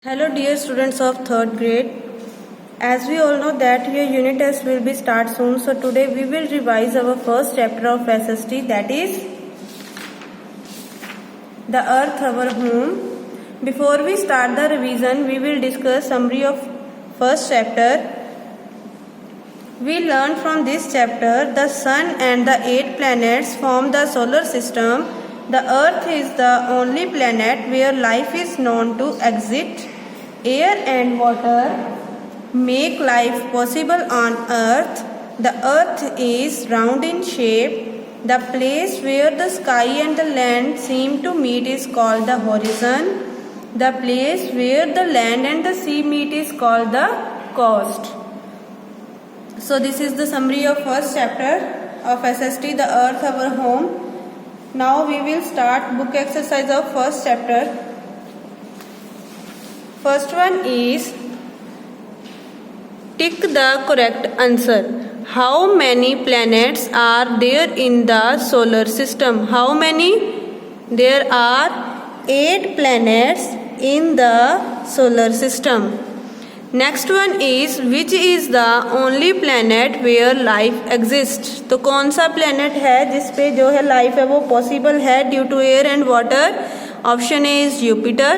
Hello dear students of 3rd grade. As we all know that your unit test will be start soon, so today we will revise our first chapter of SST, that is the earth our home. Before we start the revision, we will discuss summary of first chapter. We learned from this chapter the sun and the 8 planets form the solar system. The earth is the only planet where life is known to exist. Air and water make life possible on earth. The earth is round in shape. The place where the sky and the land seem to meet is called the horizon. The place where the land and the sea meet is called the coast. So this is the summary of first chapter of SST, the earth our home. Now we will start book exercise of first chapter. First one is tick the correct answer. How many planets are there in the solar system? How many? There are 8 planets in the solar system. Next one is which is the only planet where life exists? तो कौन सा planet है जिस पे जो है life है वो possible है due to air and water? Option A is Jupiter,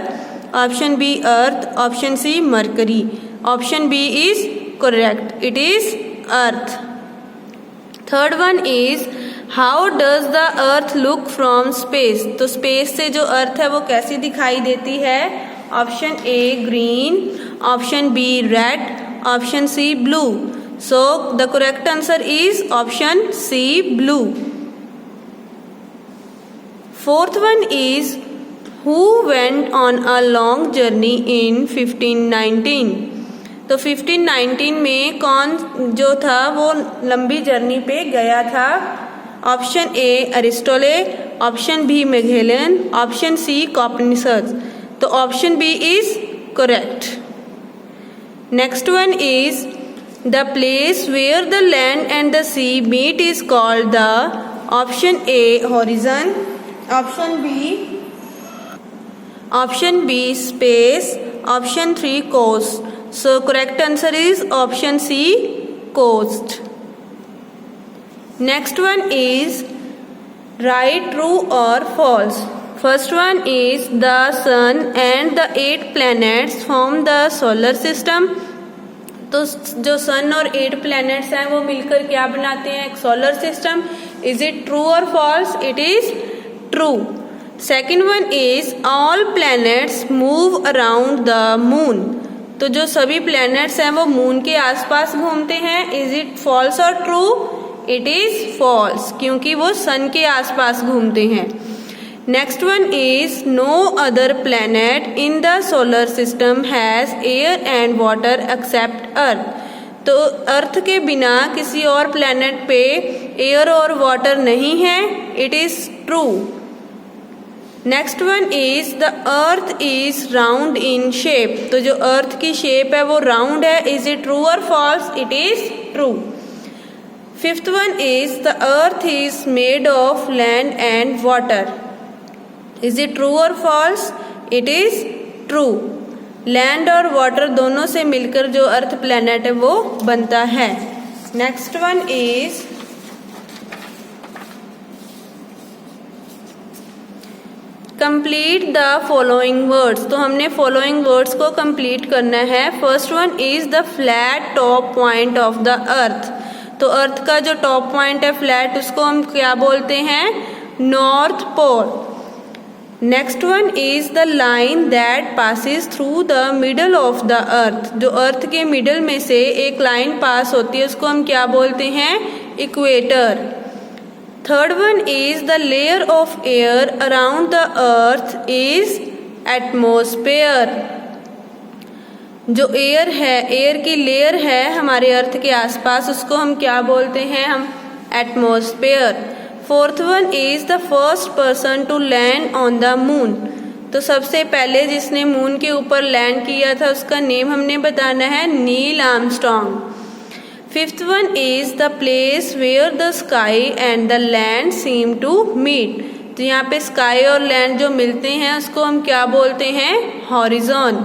option B Earth, option C Mercury. Option B is correct. It is Earth. Third one is how does the Earth look from space? तो space से जो Earth है वो कैसी दिखाई देती है? Option A green, option B red, option C blue. So the correct answer is option C blue. Fourth one is who went on a long journey in 1519? तो 1519 में कौन जो था वो लंबी जर्नी पे गया था? Option A Aristotle, option B Magellan, option C Copernicus. तो option B is correct. Next one is the place where the land and the sea meet is called the. Option A horizon, option B space, option 3 coast. So correct answer is option C coast. Next one is right true और false. First one is the sun and the 8 planets form the solar system. तो जो sun और 8 planets हैं वो मिलकर क्या बनाते हैं? एक solar system. Is it true or false? It is true. Second one is all planets move around the moon. तो जो सभी planets हैं वो moon के आसपास घूमते हैं. Is it false or true? It is false क्योंकि वो sun के आसपास घूमते हैं. Next one is no other planet in the solar system has air and water except Earth. तो अर्थ के बिना किसी और प्लैनेट पे एयर और वाटर नहीं है. It is true. Next one is the earth is round in shape. तो जो अर्थ की शेप है वो राउंड है. इज इट ट्रू और false? It is true. Fifth one is the earth is made of land and water. Is it true और false? It is true. Land और water दोनों से मिलकर जो अर्थ प्लैनेट है वो बनता है. Next one is complete the following words. तो हमने फॉलोइंग वर्ड्स को कंप्लीट करना है. First one is the flat top point of the अर्थ. तो अर्थ का जो टॉप पॉइंट है फ्लैट उसको हम क्या बोलते हैं? North pole. Next one is the line that passes through the middle of the earth. जो अर्थ के मिडल में से एक लाइन पास होती है उसको हम क्या बोलते हैं? Equator. Third one is the layer of air around the earth is atmosphere. जो एयर है, एयर की लेयर है हमारे अर्थ के आसपास उसको हम क्या बोलते हैं? हम atmosphere. Fourth one is the first person to land on the moon. तो सबसे पहले जिसने मून के ऊपर लैंड किया था उसका नेम हमने बताना है Neil Armstrong. Fifth one is the place where the sky and the land seem to meet. तो यहाँ पे स्काई और लैंड जो मिलते हैं उसको हम क्या बोलते हैं? Horizon.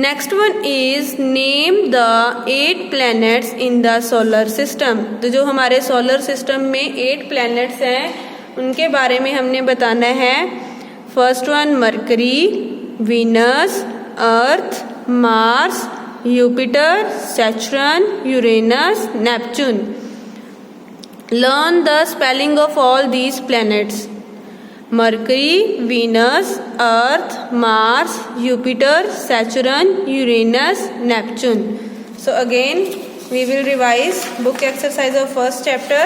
Next one is name the 8 planets in the solar system. तो जो हमारे सोलर सिस्टम में 8 planets हैं उनके बारे में हमने बताना है। First one Mercury, Venus, Earth, Mars, Jupiter, Saturn, Uranus, Neptune. Learn the spelling of all these planets. Mercury, Venus, Earth, Mars, Jupiter, Saturn, Uranus, Neptune. So again we will revise book exercise of first chapter.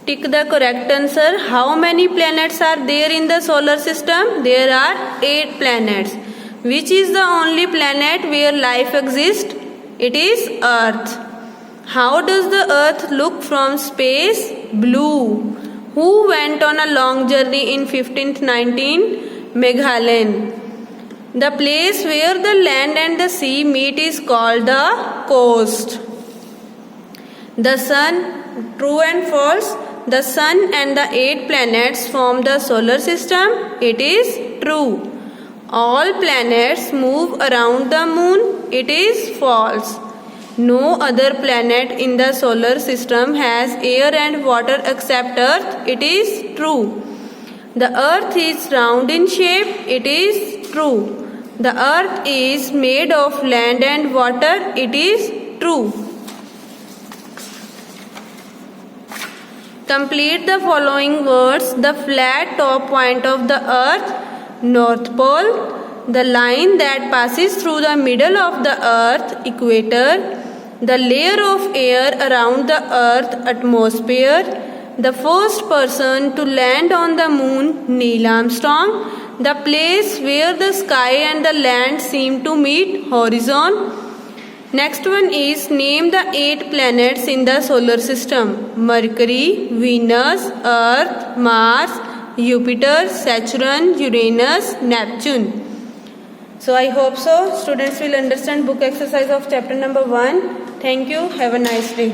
Tick the correct answer. How many planets are there in the solar system? There are 8 planets. Which is the only planet where life exists? It is Earth. How does the Earth look from space? Blue. Who went on a long journey in 1519? Magellan. The place where the land and the sea meet is called the coast. The sun, true and false. The sun and the 8 planets form the solar system. It is true. All planets move around the moon. It is false. No other planet in the solar system has air and water except Earth. It is true. The Earth is round in shape. It is true. The Earth is made of land and water. It is true. Complete the following words. The flat top point of the Earth, North Pole. The line that passes through the middle of the Earth, equator. The layer of air around the Earth, atmosphere. The first person to land on the moon, Neil Armstrong. The place where the sky and the land seem to meet, horizon. Next one is name the 8 planets in the solar system. Mercury, Venus, Earth, Mars, Jupiter, Saturn, Uranus, Neptune. So I hope so students will understand book exercise of chapter number 1. Thank you. Have a nice day.